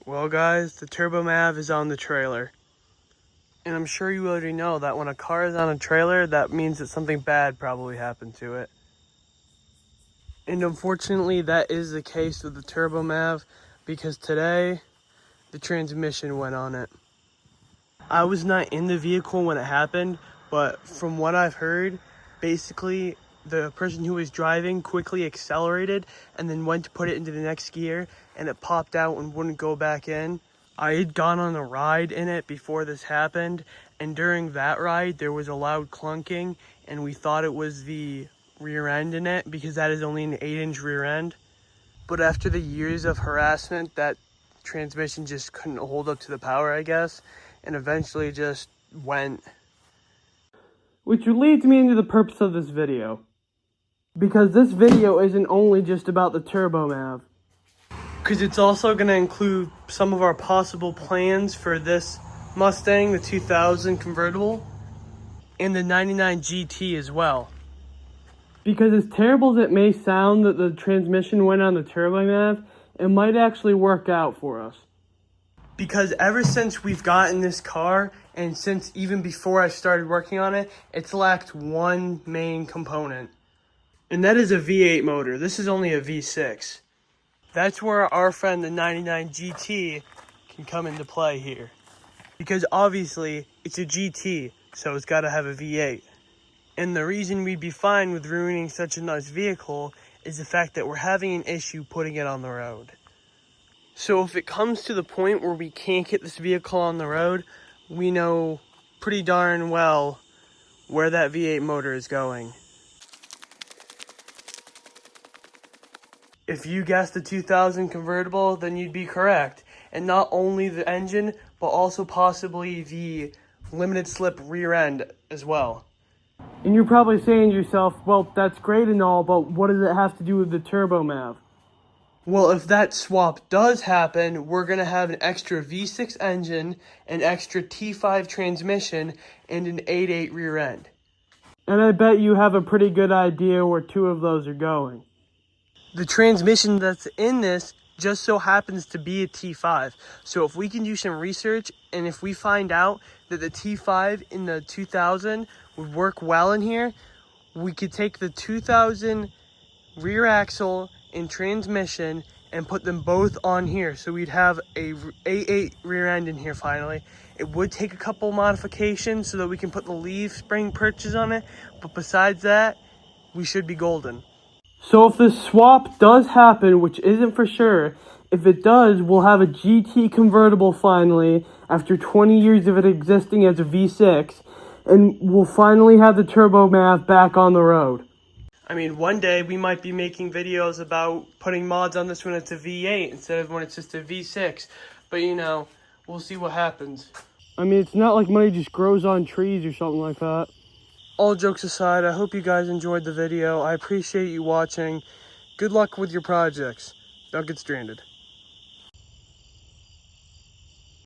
Well guys, the TurboMav is on the trailer. And I'm sure you already know that when a car is on a trailer, that means that something bad probably happened to it. And unfortunately, that is the case with the TurboMav because today, the transmission went on it. I was not in the vehicle when it happened, but from what I've heard, basically the person who was driving quickly accelerated and then went to put it into the next gear and it popped out and wouldn't go back in. I had gone on a ride in it before this happened, and during that ride there was a loud clunking and we thought it was the rear end in it because that is only an 8-inch rear end. But after the years of harassment, that transmission just couldn't hold up to the power, I guess, and eventually just went. Which leads me into the purpose of this video. Because this video isn't only just about the TurboMav. Because it's also going to include some of our possible plans for this Mustang, the 2000 convertible, and the 99 GT as well. Because as terrible as it may sound that the transmission went on the TurboMav, it might actually work out for us. Because ever since we've gotten this car, and since even before I started working on it, it's lacked one main component. And that is a V8 motor. This is only a V6. That's where our friend the 99 GT can come into play here. Because obviously, it's a GT, so it's got to have a V8. And the reason we'd be fine with ruining such a nice vehicle is the fact that we're having an issue putting it on the road. So if it comes to the point where we can't get this vehicle on the road, we know pretty darn well where that V8 motor is going. If you guessed the 2000 convertible, then you'd be correct. And not only the engine, but also possibly the limited slip rear end as well. And you're probably saying to yourself, well, that's great and all, but what does it have to do with the TurboMav? Well, if that swap does happen, we're going to have an extra V6 engine, an extra T5 transmission, and an 8.8 rear end. And I bet you have a pretty good idea where two of those are going. The transmission that's in this just so happens to be a T5. So if we can do some research, and if we find out that the T5 in the 2000 would work well in here, we could take the 2000 rear axle and transmission and put them both on here. So we'd have a 8.8 rear end in here finally. It would take a couple modifications so that we can put the leaf spring perches on it, but besides that, we should be golden. So if this swap does happen, which isn't for sure, if it does, we'll have a GT convertible finally, after 20 years of it existing as a V6, and we'll finally have the TurboMav back on the road. I mean, one day we might be making videos about putting mods on this when it's a V8 instead of when it's just a V6, but you know, we'll see what happens. I mean, it's not like money just grows on trees or something like that. All jokes aside, I hope you guys enjoyed the video. I appreciate you watching. Good luck with your projects. Don't get stranded.